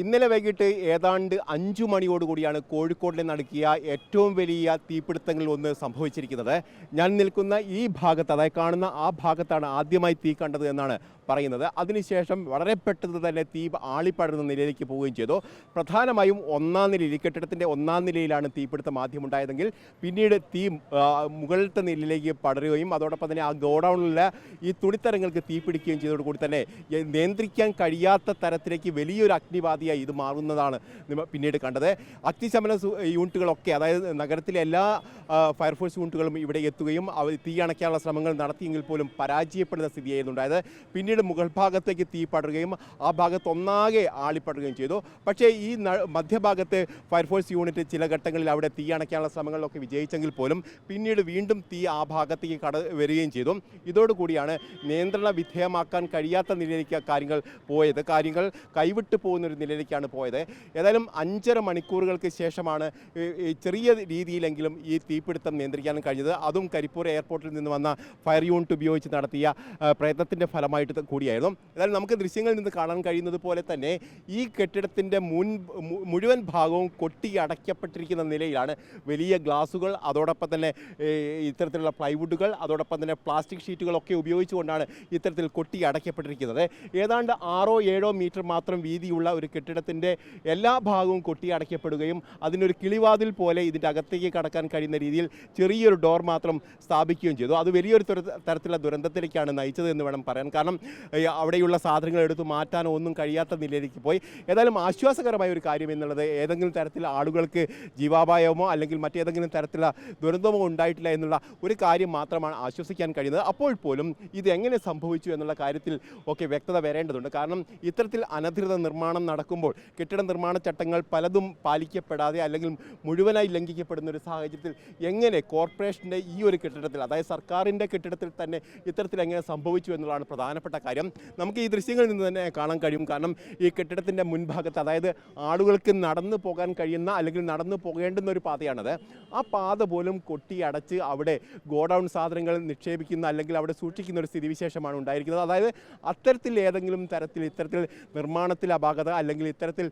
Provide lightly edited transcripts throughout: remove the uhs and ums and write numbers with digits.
ഇന്നലെ വൈകിട്ട് ഏതാണ്ട് 5 മണിയോടുകൂടിയാണ് കോഴിക്കോടിനെ നടുക്കിയ ഏറ്റവും വലിയ തീപിടുത്തങ്ങളിൽ ഒന്ന് സംഭവിച്ചിരിക്കുന്നത്. ഞാൻ നിൽക്കുന്ന ഈ ഭാഗത്ത്, അതായത് കാണുന്ന ആ ഭാഗത്താണ് ആദ്യമായി തീ കണ്ടത് എന്നാണ് പറയുന്നത്. അതിനുശേഷം വളരെ പെട്ടെന്ന് തന്നെ തീ ആളിപ്പടരുന്ന നിലയിലേക്ക് പോവുകയും ചെയ്തു. പ്രധാനമായും ഒന്നാം നിലയിൽ, ഈ കെട്ടിടത്തിൻ്റെ ഒന്നാം നിലയിലാണ് തീപിടുത്തം ആദ്യം ഉണ്ടായതെങ്കിൽ പിന്നീട് തീ മുകളിലത്തെ നിലയിലേക്ക് പടരുകയും അതോടൊപ്പം തന്നെ ആ ഗോഡൗണിലെ ഈ തുണിത്തരങ്ങൾക്ക് തീ പിടിക്കുകയും ചെയ്തതോടുകൂടി തന്നെ നിയന്ത്രിക്കാൻ കഴിയാത്ത തരത്തിലേക്ക് വലിയൊരു അഗ്നിബാധയായി ഇത് മാറുന്നതാണ് പിന്നീട് കണ്ടത്. അഗ്നിശമന യൂണിറ്റുകളൊക്കെ, അതായത് നഗരത്തിലെ എല്ലാ ഫയർഫോഴ്സ് യൂണിറ്റുകളും ഇവിടെ എത്തുകയും തീ അണയ്ക്കാനുള്ള ശ്രമങ്ങൾ നടത്തിയെങ്കിൽ പോലും പരാജയപ്പെടുന്ന സ്ഥിതിയായിരുന്നു ഉണ്ടായത്. പിന്നീട് മുകൾ ഭാഗത്തേക്ക് തീ പടരുകയും ആ ഭാഗത്ത് ഒന്നാകെ ആളിപ്പടരുകയും ചെയ്തു. പക്ഷേ ഈ മധ്യഭാഗത്ത് ഫയർഫോഴ്സ് യൂണിറ്റ് ചില ഘട്ടങ്ങളിൽ അവിടെ തീ അണയ്ക്കാനുള്ള ശ്രമങ്ങളിലൊക്കെ വിജയിച്ചെങ്കിൽ പോലും പിന്നീട് വീണ്ടും തീ ആ ഭാഗത്തേക്ക് വരികയും ചെയ്തു. ഇതോടുകൂടിയാണ് നിയന്ത്രണ വിധേയമാക്കാൻ കഴിയാത്ത നിലയിലേക്ക് കാര്യങ്ങൾ കൈവിട്ടു പോകുന്നൊരു നിലയിലേക്കാണ് പോയത്. ഏതായാലും 5.5 മണിക്കൂറുകൾക്ക് ശേഷമാണ് ചെറിയ രീതിയിലെങ്കിലും ഈ തീപിടുത്തം നിയന്ത്രിക്കാനും കഴിഞ്ഞത്. അതും കരിപ്പൂർ എയർപോർട്ടിൽ നിന്ന് വന്ന ഫയർ യൂണിറ്റ് ഉപയോഗിച്ച് നടത്തിയ പ്രയത്നത്തിൻ്റെ ഫലമായിട്ട് കൂടിയായിരുന്നു. ഏതായാലും നമുക്ക് ദൃശ്യങ്ങളിൽ നിന്ന് കാണാൻ കഴിയുന്നത് പോലെ തന്നെ ഈ കെട്ടിടത്തിൻ്റെ മുഴുവൻ ഭാഗവും കൊട്ടി അടയ്ക്കപ്പെട്ടിരിക്കുന്ന നിലയിലാണ്. വലിയ ഗ്ലാസുകൾ, അതോടൊപ്പം തന്നെ ഇത്തരത്തിലുള്ള പ്ലൈവുഡുകൾ, അതോടൊപ്പം തന്നെ പ്ലാസ്റ്റിക് ഷീറ്റുകളൊക്കെ ഉപയോഗിച്ചുകൊണ്ടാണ് ഇത്തരത്തിൽ കൊട്ടി അടയ്ക്കപ്പെട്ടിരിക്കുന്നത്. ഏതാണ്ട് 6-7 മീറ്റർ മാത്രം വീതിയുള്ള ഒരു കെട്ടിടത്തിൻ്റെ എല്ലാ ഭാഗവും കൊട്ടി അടയ്ക്കപ്പെടുകയും അതിനൊരു കിളിവാതിൽ പോലെ ഇതിൻ്റെ അകത്തേക്ക് കടക്കാൻ കഴിയുന്ന രീതിയിൽ ചെറിയൊരു ഡോർ മാത്രം സ്ഥാപിക്കുകയും ചെയ്തു. അത് വലിയൊരു തരത്തിലുള്ള ദുരന്തത്തിലേക്കാണ് നയിച്ചത് എന്ന് വേണം പറയാൻ. കാരണം അവിടെയുള്ള സാധനങ്ങൾ എടുത്തു മാറ്റാനോ ഒന്നും കഴിയാത്ത നിലയിലേക്ക് പോയി. ഏതായാലും ആശ്വാസകരമായ ഒരു കാര്യം എന്നുള്ളത് ഏതെങ്കിലും തരത്തിൽ ആളുകൾക്ക് ജീവാപായമോ അല്ലെങ്കിൽ മറ്റേതെങ്കിലും തരത്തിലുള്ള ദുരന്തമോ ഉണ്ടായിട്ടില്ല എന്നുള്ള ഒരു കാര്യം മാത്രമാണ് ആശ്വസിക്കാൻ കഴിയുന്നത്. അപ്പോൾ പോലും ഇത് എങ്ങനെ സംഭവിച്ചു എന്നുള്ള കാര്യത്തിൽ ഒക്കെ വ്യക്തത വരേണ്ടതുണ്ട്. കാരണം ഇത്തരത്തിൽ അനധികൃത നിർമ്മാണം നടക്കുമ്പോൾ കെട്ടിട നിർമ്മാണ ചട്ടങ്ങൾ പലതും പാലിക്കപ്പെടാതെ അല്ലെങ്കിൽ മുഴുവനായി ലംഘിക്കപ്പെടുന്ന ഒരു സാഹചര്യത്തിൽ എങ്ങനെ കോർപ്പറേഷൻ്റെ ഈ ഒരു കെട്ടിടത്തിൽ, അതായത് സർക്കാരിൻ്റെ കെട്ടിടത്തിൽ തന്നെ ഇത്തരത്തിൽ എങ്ങനെ സംഭവിച്ചു എന്നുള്ളതാണ് പ്രധാനപ്പെട്ട കാര്യം. നമുക്ക് ഈ ദൃശ്യങ്ങളിൽ നിന്ന് തന്നെ കാണാൻ കഴിയും. കാരണം ഈ കെട്ടിടത്തിൻ്റെ മുൻഭാഗത്ത്, അതായത് ആളുകൾക്ക് നടന്നു പോകാൻ കഴിയുന്ന അല്ലെങ്കിൽ നടന്നു പോകേണ്ടുന്ന ഒരു പാതയാണത്. ആ പാത പോലും കൊട്ടി അടച്ച് അവിടെ ഗോഡൗൺ സാധനങ്ങൾ നിക്ഷേപിക്കുന്ന അല്ലെങ്കിൽ അവിടെ സൂക്ഷിക്കുന്ന ഒരു സ്ഥിതിവിശേഷമാണ് ഉണ്ടായിരിക്കുന്നത്. അതായത് അത്തരത്തിൽ ഏതെങ്കിലും തരത്തിൽ ഇത്തരത്തിൽ നിർമ്മാണത്തിൽ അപാകത അല്ലെങ്കിൽ ഇത്തരത്തിൽ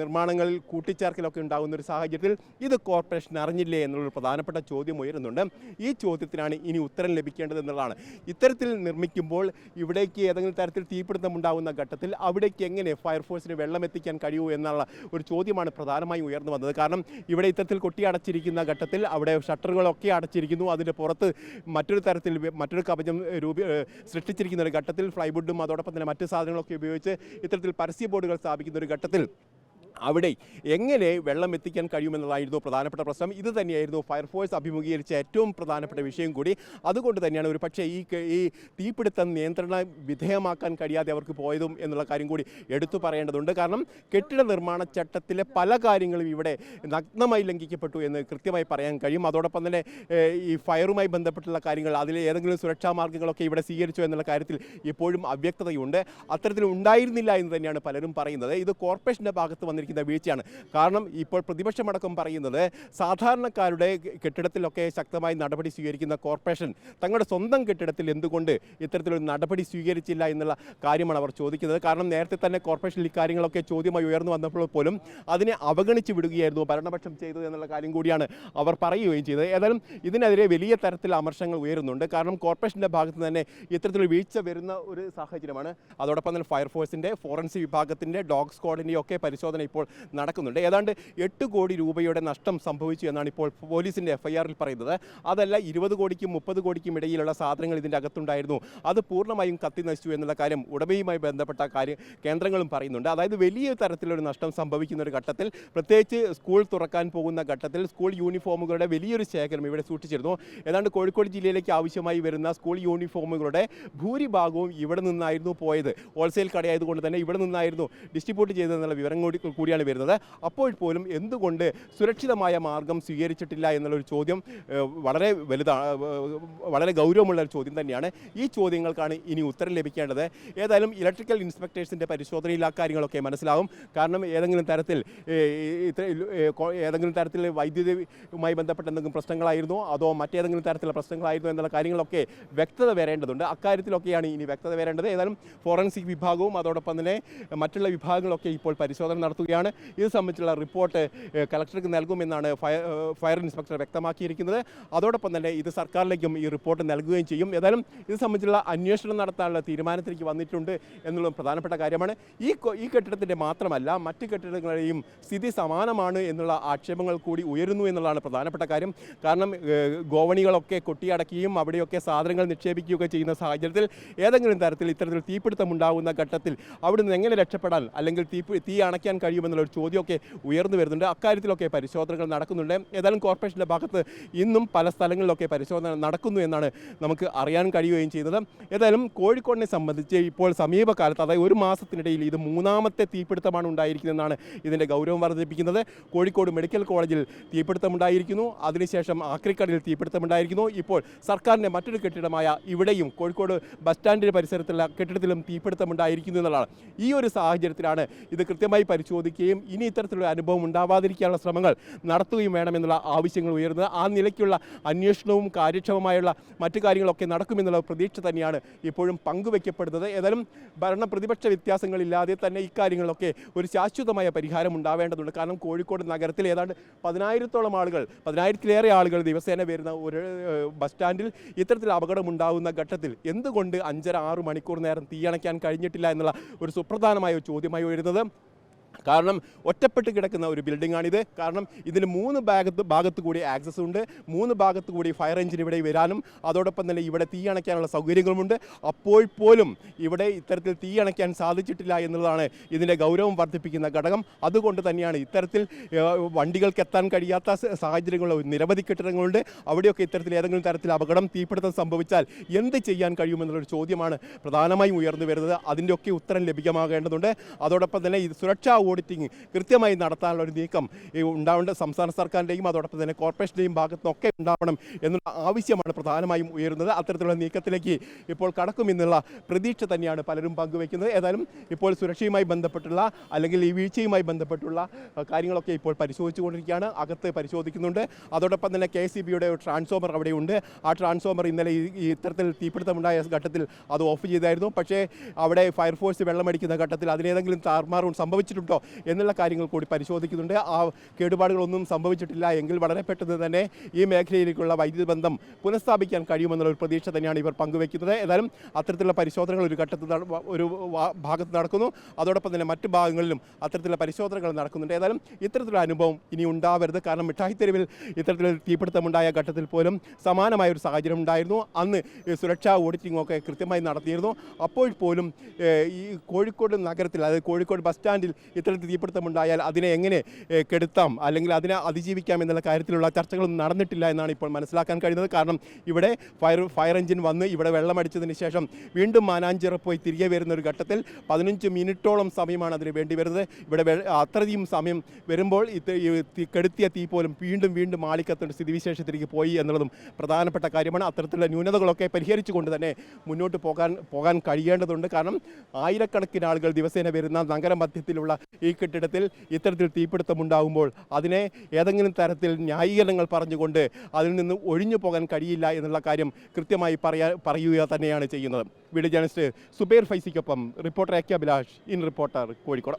നിർമ്മാണങ്ങളിൽ കൂട്ടിച്ചേർക്കലൊക്കെ ഉണ്ടാകുന്ന ഒരു സാഹചര്യത്തിൽ ഇത് കോർപ്പറേഷൻ അറിഞ്ഞില്ലേ എന്നുള്ളൊരു പ്രധാനപ്പെട്ട ചോദ്യം ഉയരുന്നുണ്ട്. ഈ ചോദ്യത്തിനാണ് ഇനി ഉത്തരം ലഭിക്കേണ്ടത് എന്നുള്ളതാണ്. ഇത്തരത്തിൽ നിർമ്മിക്കുമ്പോൾ ഇവിടേക്ക് ഏതെങ്കിലും തരത്തിൽ തീപിടുത്തം ഉണ്ടാകുന്ന ഘട്ടത്തിൽ അവിടേക്ക് എങ്ങനെ ഫയർഫോഴ്സിന് വെള്ളം എത്തിക്കാൻ കഴിയൂ എന്നുള്ള ഒരു ചോദ്യമാണ് പ്രധാനമായും ഉയർന്നു വന്നത്. കാരണം ഇവിടെ ഇത്തരത്തിൽ കൊട്ടി അടച്ചിരിക്കുന്ന ഘട്ടത്തിൽ അവിടെ ഷട്ടറുകളൊക്കെ അടച്ചിരിക്കുന്നു. അതിൻ്റെ പുറത്ത് മറ്റൊരു കവചം സൃഷ്ടിച്ചിരിക്കുന്ന ഒരു ഘട്ടത്തിൽ ഫ്ലൈവുഡും അതോടൊപ്പം തന്നെ മറ്റ് സാധനങ്ങളൊക്കെ ഉപയോഗിച്ച് ഇത്തരത്തിൽ പരസ്യ ബോർഡുകൾ സ്ഥാപിക്കുന്ന ഒരു ഘട്ടത്തിൽ അവിടെ എങ്ങനെ വെള്ളം എത്തിക്കാൻ കഴിയുമെന്നതായിരുന്നു പ്രധാനപ്പെട്ട പ്രശ്നം. ഇത് തന്നെയായിരുന്നു ഫയർഫോഴ്സ് അഭിമുഖീകരിച്ച ഏറ്റവും പ്രധാനപ്പെട്ട വിഷയം കൂടി. അതുകൊണ്ട് തന്നെയാണ് ഒരു പക്ഷേ ഈ തീപിടുത്തം നിയന്ത്രണ വിധേയമാക്കാൻ കഴിയാതെ അവർക്ക് പോയതും എന്നുള്ള കാര്യം കൂടി എടുത്തു പറയേണ്ടതുണ്ട്. കാരണം കെട്ടിട നിർമ്മാണ ചട്ടത്തിലെ പല കാര്യങ്ങളും ഇവിടെ നഗ്നമായി ലംഘിക്കപ്പെട്ടു എന്ന് കൃത്യമായി പറയാൻ കഴിയും. അതോടൊപ്പം തന്നെ ഈ ഫയറുമായി ബന്ധപ്പെട്ടുള്ള കാര്യങ്ങൾ, അതിലെ ഏതെങ്കിലും സുരക്ഷാ മാർഗ്ഗങ്ങളൊക്കെ ഇവിടെ സ്വീകരിച്ചു എന്നുള്ള കാര്യത്തിൽ ഇപ്പോഴും അവ്യക്തതയുണ്ട്. അത്തരത്തിൽ ഉണ്ടായിരുന്നില്ല എന്ന് തന്നെയാണ് പലരും പറയുന്നത്. ഇത് കോർപ്പറേഷൻ്റെ ഭാഗത്ത് വന്നിരിക്കുന്ന വീഴ്ചയാണ്. കാരണം ഇപ്പോൾ പ്രതിപക്ഷമടക്കം പറയുന്നത് സാധാരണക്കാരുടെ കെട്ടിടത്തിലൊക്കെ ശക്തമായി നടപടി സ്വീകരിക്കുന്ന കോർപ്പറേഷൻ തങ്ങളുടെ സ്വന്തം കെട്ടിടത്തിൽ എന്തുകൊണ്ട് ഇത്തരത്തിലൊരു നടപടി സ്വീകരിച്ചില്ല എന്നുള്ള കാര്യമാണ് അവർ ചോദിക്കുന്നത്. കാരണം നേരത്തെ തന്നെ കോർപ്പറേഷൻ ഇക്കാര്യങ്ങളൊക്കെ ചോദ്യമായി ഉയർന്നു വന്നപ്പോൾ പോലും അതിനെ അവഗണിച്ച് വിടുകയായിരുന്നു ഭരണപക്ഷം ചെയ്തത് എന്നുള്ള കാര്യം കൂടിയാണ് അവർ പറയുകയും ചെയ്തത്. ഏതായാലും ഇതിനെതിരെ വലിയ തരത്തിൽ അമർഷങ്ങൾ ഉയരുന്നുണ്ട്. കാരണം കോർപ്പറേഷൻ്റെ ഭാഗത്ത് തന്നെ ഇത്തരത്തിലൊരു വീഴ്ച വരുന്ന ഒരു സാഹചര്യമാണ്. അതോടൊപ്പം തന്നെ ഫയർഫോഴ്സിൻ്റെ, ഫോറൻസിക് വിഭാഗത്തിൻ്റെ, ഡോഗ് സ്ക്വാഡിൻ്റെയും ഒക്കെ പരിശോധന ഇപ്പോൾ നടക്കുന്നുണ്ട്. ഏതാണ്ട് 8 കോടി രൂപയുടെ നഷ്ടം സംഭവിച്ചു എന്നാണ് ഇപ്പോൾ പോലീസിൻ്റെ FIR-ൽ പറയുന്നത്. അതല്ല, 20 കോടിക്കും 30 കോടിക്കും ഇടയിലുള്ള സാധനങ്ങൾ ഇതിൻ്റെ അകത്തുണ്ടായിരുന്നു. അത് പൂർണ്ണമായും കത്തി നശിച്ചു എന്നുള്ള കാര്യം ഉടമയുമായി ബന്ധപ്പെട്ട കേന്ദ്രങ്ങളും പറയുന്നുണ്ട്. അതായത് വലിയ തരത്തിലൊരു നഷ്ടം സംഭവിക്കുന്ന ഒരു ഘട്ടത്തിൽ, പ്രത്യേകിച്ച് സ്കൂൾ തുറക്കാൻ പോകുന്ന ഘട്ടത്തിൽ സ്കൂൾ യൂണിഫോമുകളുടെ വലിയൊരു ശേഖരം ഇവിടെ സൂക്ഷിച്ചിരുന്നു. ഏതാണ്ട് കോഴിക്കോട് ജില്ലയിലേക്ക് ആവശ്യമായി വരുന്ന സ്കൂൾ യൂണിഫോമുകളുടെ ഭൂരിഭാഗവും ഇവിടെ നിന്നായിരുന്നു പോയത്. ഹോൾസെയിൽ കടയായതുകൊണ്ട് തന്നെ ഇവിടെ നിന്നായിരുന്നു ഡിസ്ട്രിബ്യൂട്ട് ചെയ്തതെന്നുള്ള വിവരം കൂടിയാണ് വരുന്നത്. അപ്പോൾ പോലും എന്തുകൊണ്ട് സുരക്ഷിതമായ മാർഗം സ്വീകരിച്ചിട്ടില്ല എന്നുള്ളൊരു ചോദ്യം വളരെ വളരെ ഗൗരവമുള്ള ഒരു ചോദ്യം തന്നെയാണ്. ഈ ചോദ്യങ്ങൾക്കാണ് ഇനി ഉത്തരം ലഭിക്കേണ്ടത്. ഏതായാലും ഇലക്ട്രിക്കൽ ഇൻസ്പെക്ടേഴ്സിൻ്റെ പരിശോധനയിൽ ആ കാര്യങ്ങളൊക്കെ മനസ്സിലാവും. കാരണം ഏതെങ്കിലും തരത്തിൽ വൈദ്യുതിയുമായി ബന്ധപ്പെട്ട എന്തെങ്കിലും പ്രശ്നങ്ങളായിരുന്നോ അതോ മറ്റേതെങ്കിലും തരത്തിലുള്ള പ്രശ്നങ്ങളായിരുന്നോ എന്നുള്ള കാര്യങ്ങളൊക്കെ വ്യക്തത വരേണ്ടതുണ്ട്. അക്കാര്യത്തിലൊക്കെയാണ് ഇനി വ്യക്തത വരേണ്ടത്. ഏതായാലും ഫോറൻസിക് വിഭാഗവും അതോടൊപ്പം തന്നെ മറ്റുള്ള വിഭാഗങ്ങളൊക്കെ ഇപ്പോൾ പരിശോധന നടത്തുകയാണ്. ഇത് സംബന്ധിച്ചുള്ള റിപ്പോർട്ട് കളക്ടർക്ക് നൽകുമെന്നാണ് ഫയർ ഇൻസ്പെക്ടർ വ്യക്തമാക്കിയിരിക്കുന്നത്. അതോടൊപ്പം തന്നെ ഇത് സർക്കാരിലേക്കും ഈ റിപ്പോർട്ട് നൽകുകയും ചെയ്യും. ഏതായാലും ഇത് സംബന്ധിച്ചുള്ള അന്വേഷണം നടത്താനുള്ള തീരുമാനത്തിലേക്ക് വന്നിട്ടുണ്ട് എന്നുള്ളത് പ്രധാനപ്പെട്ട കാര്യമാണ്. ഈ കെട്ടിടത്തിൻ്റെ മാത്രമല്ല മറ്റ് കെട്ടിടങ്ങളുടെയും സ്ഥിതി സമാനമാണ് എന്നുള്ള ആക്ഷേപങ്ങൾ കൂടി ഉയരുന്നു എന്നുള്ളതാണ് പ്രധാനപ്പെട്ട കാര്യം. കാരണം ഗോവണികളൊക്കെ കൊട്ടിയടക്കുകയും അവിടെയൊക്കെ സാധനങ്ങൾ നിക്ഷേപിക്കുകയൊക്കെ ചെയ്യുന്ന സാഹചര്യത്തിൽ ഏതെങ്കിലും തരത്തിൽ ഇത്തരത്തിൽ തീപിടുത്തമുണ്ടാകുന്ന ഘട്ടത്തിൽ അവിടെ നിന്ന് എങ്ങനെ രക്ഷപ്പെടാൻ അല്ലെങ്കിൽ തീ അണയ്ക്കാൻ കഴിയുമെന്നുള്ളൊരു ചോദ്യമൊക്കെ ഉയർന്നു വരുന്നുണ്ട്. അക്കാര്യത്തിലൊക്കെ പരിശോധനകൾ നടക്കുന്നുണ്ട്. ഏതായാലും കോർപ്പറേഷൻ്റെ ഭാഗത്ത് ഇന്നും പല സ്ഥലങ്ങളിലൊക്കെ പരിശോധന നടക്കുന്നു എന്നാണ് നമുക്ക് അറിയാൻ കഴിയുകയും ചെയ്യുന്നത്. ഏതായാലും കോഴിക്കോടിനെ സംബന്ധിച്ച് ഇപ്പോൾ സമീപകാലത്ത്, അതായത് ഒരു മാസത്തിനിടയിൽ ഇത് മൂന്നാമത്തെ തീപിടുത്തമാണ് ഉണ്ടായിരിക്കുന്നതെന്നാണ് ഇതിൻ്റെ ഗൗരവം വർദ്ധിപ്പിക്കുന്നത്. കോഴിക്കോട് മെഡിക്കൽ കോളേജിൽ തീപിടുത്തമുണ്ടായിരിക്കുന്നു, അതിനുശേഷം ആക്രിക്കടയിൽ തീപിടുത്തമുണ്ടായിരിക്കുന്നു. ഇപ്പോൾ സർക്കാരിൻ്റെ മറ്റൊരു കെട്ടിടമായ ഇവിടെയും കോഴിക്കോട് ബസ് സ്റ്റാൻഡിൻ്റെ പരിസരത്തുള്ള കെട്ടിടത്തിലും തീപിടുത്തമുണ്ടായിരിക്കുന്നു എന്നുള്ളതാണ്. ഈ ഒരു സാഹചര്യത്തിലാണ് ഇത് കൃത്യമായി പരിശോധിക്കുകയും ഇനി ഇത്തരത്തിലുള്ള അനുഭവം ഉണ്ടാവാതിരിക്കാനുള്ള ശ്രമങ്ങൾ നടത്തുകയും വേണമെന്നുള്ള ആവശ്യങ്ങൾ ഉയർന്നത്. ആ നിലയ്ക്കുള്ള അന്വേഷണവും കാര്യക്ഷമമായുള്ള മറ്റു കാര്യങ്ങളൊക്കെ നടക്കുമെന്നുള്ള പ്രതീക്ഷ തന്നെയാണ് ഇപ്പോഴും പങ്കുവയ്ക്കപ്പെടുന്നത്. ഏതായാലും ഭരണ പ്രതിപക്ഷ വ്യത്യാസങ്ങളില്ലാതെ തന്നെ ഇക്കാര്യങ്ങളിലൊക്കെ ഒരു ശാശ്വതമായ പരിഹാരം ഉണ്ടാവേണ്ടതുണ്ട്. കാരണം കോഴിക്കോട് നഗരത്തിൽ ഏതാണ്ട് 10,000-ത്തിലേറെ ആളുകൾ ദിവസേന വരുന്ന ഒരു ബസ് സ്റ്റാൻഡിൽ ഇത്തരത്തിൽ അപകടമുണ്ടാകുന്ന ഘട്ടത്തിൽ എന്തുകൊണ്ട് 5.5-6 മണിക്കൂർ നേരം തീയണയ്ക്കാൻ കഴിഞ്ഞിട്ടില്ല എന്നുള്ള ഒരു സുപ്രധാനമായ ചോദ്യമായി വരുന്നത്. കാരണം ഒറ്റപ്പെട്ട് കിടക്കുന്ന ഒരു ബിൽഡിംഗാണിത്. കാരണം ഇതിന് 3 ഭാഗത്ത് കൂടി ആക്സസ് ഉണ്ട്, 3 ഭാഗത്ത് കൂടി ഫയർ എഞ്ചിൻ ഇവിടെ വരാനും അതോടൊപ്പം തന്നെ ഇവിടെ തീ അണയ്ക്കാനുള്ള സൗകര്യങ്ങളുമുണ്ട്. അപ്പോൾ പോലും ഇവിടെ ഇത്തരത്തിൽ തീ അണയ്ക്കാൻ സാധിച്ചിട്ടില്ല എന്നുള്ളതാണ് ഇതിൻ്റെ ഗൗരവം വർദ്ധിപ്പിക്കുന്ന ഘടകം. അതുകൊണ്ട് തന്നെയാണ് ഇത്തരത്തിൽ വണ്ടികൾക്ക് എത്താൻ കഴിയാത്ത സാഹചര്യങ്ങൾ നിരവധി കെട്ടിടങ്ങളുണ്ട്. അവിടെയൊക്കെ ഇത്തരത്തിൽ ഏതെങ്കിലും തരത്തിൽ അപകടം തീപിടുത്തം സംഭവിച്ചാൽ എന്ത് ചെയ്യാൻ കഴിയുമെന്നുള്ളൊരു ചോദ്യമാണ് പ്രധാനമായും ഉയർന്നു വരുന്നത്. അതിൻ്റെയൊക്കെ ഉത്തരം ലഭ്യമാകേണ്ടതുണ്ട്. അതോടൊപ്പം തന്നെ ഇത് സുരക്ഷാ ഓഡിറ്റിംഗ് കൃത്യമായി നടത്താനുള്ള ഒരു നീക്കം ഉണ്ടാവേണ്ട സംസ്ഥാന സർക്കാരിൻ്റെയും അതോടൊപ്പം തന്നെ കോർപ്പറേഷൻ്റെയും ഭാഗത്തുനിന്നൊക്കെ ഉണ്ടാവണം എന്നുള്ള ആവശ്യമാണ് പ്രധാനമായും ഉയരുന്നത്. അത്തരത്തിലുള്ള നീക്കത്തിലേക്ക് ഇപ്പോൾ കടക്കുമെന്നുള്ള പ്രതീക്ഷ തന്നെയാണ് പലരും പങ്കുവയ്ക്കുന്നത്. ഏതായാലും ഇപ്പോൾ സുരക്ഷയുമായി ബന്ധപ്പെട്ടുള്ള അല്ലെങ്കിൽ ഈ വീഴ്ചയുമായി ബന്ധപ്പെട്ടുള്ള കാര്യങ്ങളൊക്കെ ഇപ്പോൾ പരിശോധിച്ചുകൊണ്ടിരിക്കുകയാണ്, അകത്ത് പരിശോധിക്കുന്നുണ്ട്. അതോടൊപ്പം തന്നെ KCBയുടെ ട്രാൻസ്ഫോമർ അവിടെയുണ്ട്. ആ ട്രാൻസ്ഫോമർ ഇന്നലെ ഈ ഇത്തരത്തിൽ തീപിടുത്തമുണ്ടായ ഘട്ടത്തിൽ അത് ഓഫ് ചെയ്തായിരുന്നു. പക്ഷേ അവിടെ ഫയർഫോഴ്സ് വെള്ളമടിക്കുന്ന ഘട്ടത്തിൽ അതിലേതെങ്കിലും താറുമാറും സംഭവിച്ചിട്ടുണ്ടോ എന്നുള്ള കാര്യങ്ങൾ കൂടി പരിശോധിക്കുന്നുണ്ട്. ആ കേടുപാടുകളൊന്നും സംഭവിച്ചിട്ടില്ല എങ്കിൽ വളരെ പെട്ടെന്ന് തന്നെ ഈ മേഖലയിലേക്കുള്ള വൈദ്യുതി ബന്ധം പുനഃസ്ഥാപിക്കാൻ കഴിയുമെന്നുള്ള ഒരു പ്രതീക്ഷ തന്നെയാണ് ഇവർ പങ്കുവയ്ക്കുന്നത്. ഏതായാലും അത്തരത്തിലുള്ള പരിശോധനകൾ ഒരു ഘട്ടത്തിൽ ഒരു ഭാഗത്ത് നടക്കുന്നു. അതോടൊപ്പം തന്നെ മറ്റ് ഭാഗങ്ങളിലും അത്തരത്തിലുള്ള പരിശോധനകൾ നടക്കുന്നുണ്ട്. ഏതായാലും ഇത്തരത്തിലുള്ള അനുഭവം ഇനി ഉണ്ടാവരുത്. കാരണം മിഠായിത്തെരുവിൽ ഇത്തരത്തിൽ തീപിടുത്തമുണ്ടായ ഘട്ടത്തിൽ പോലും സമാനമായ ഒരു സാഹചര്യം ഉണ്ടായിരുന്നു. അന്ന് സുരക്ഷാ ഓഡിറ്റിംഗ് ഒക്കെ കൃത്യമായി നടത്തിയിരുന്നു. അപ്പോൾ പോലും ഈ കോഴിക്കോട് നഗരത്തിൽ, അതായത് കോഴിക്കോട് ബസ് സ്റ്റാൻഡിൽ ഇത്തരത്തിൽ തീപിടുത്തമുണ്ടായാൽ അതിനെ എങ്ങനെ കെടുത്താം അല്ലെങ്കിൽ അതിനെ അതിജീവിക്കാം എന്നുള്ള കാര്യത്തിലുള്ള ചർച്ചകളൊന്നും നടന്നിട്ടില്ല എന്നാണ് ഇപ്പോൾ മനസ്സിലാക്കാൻ കഴിയുന്നത്. കാരണം ഇവിടെ ഫയർ എഞ്ചിൻ വന്ന് ഇവിടെ വെള്ളമടിച്ചതിന് ശേഷം വീണ്ടും മാനാഞ്ചിറ പോയി തിരികെ വരുന്ന ഒരു ഘട്ടത്തിൽ 15 മിനിറ്റോളം സമയമാണ് അതിന് വേണ്ടി വരുന്നത്. ഇവിടെ അത്രയും സമയം വരുമ്പോൾ കെടുത്തിയ തീ പോലും വീണ്ടും ആളിക്കത്തേണ്ട സ്ഥിതിവിശേഷത്തിലേക്ക് പോയി എന്നുള്ളതും പ്രധാനപ്പെട്ട കാര്യമാണ്. അത്തരത്തിലുള്ള ന്യൂനതകളൊക്കെ പരിഹരിച്ചുകൊണ്ട് തന്നെ മുന്നോട്ട് പോകാൻ കഴിയേണ്ടതുണ്ട്. കാരണം ആയിരക്കണക്കിന് ആളുകൾ ദിവസേന വരുന്ന നഗരമധ്യത്തിലുള്ള ഈ കെട്ടിടത്തിൽ ഇത്തരത്തിൽ തീപിടുത്തമുണ്ടാകുമ്പോൾ അതിനെ ഏതെങ്കിലും തരത്തിൽ ന്യായീകരണങ്ങൾ പറഞ്ഞുകൊണ്ട് അതിൽ നിന്ന് ഒഴിഞ്ഞു പോകാൻ കഴിയില്ല എന്നുള്ള കാര്യം കൃത്യമായി പറയുക തന്നെയാണ് ചെയ്യുന്നത്. വീഡിയോ ജേർണലിസ്റ്റ് സുബൈർ ഫൈസിക്കൊപ്പം reporter AK Abhilash, in reporter, Kozhikode.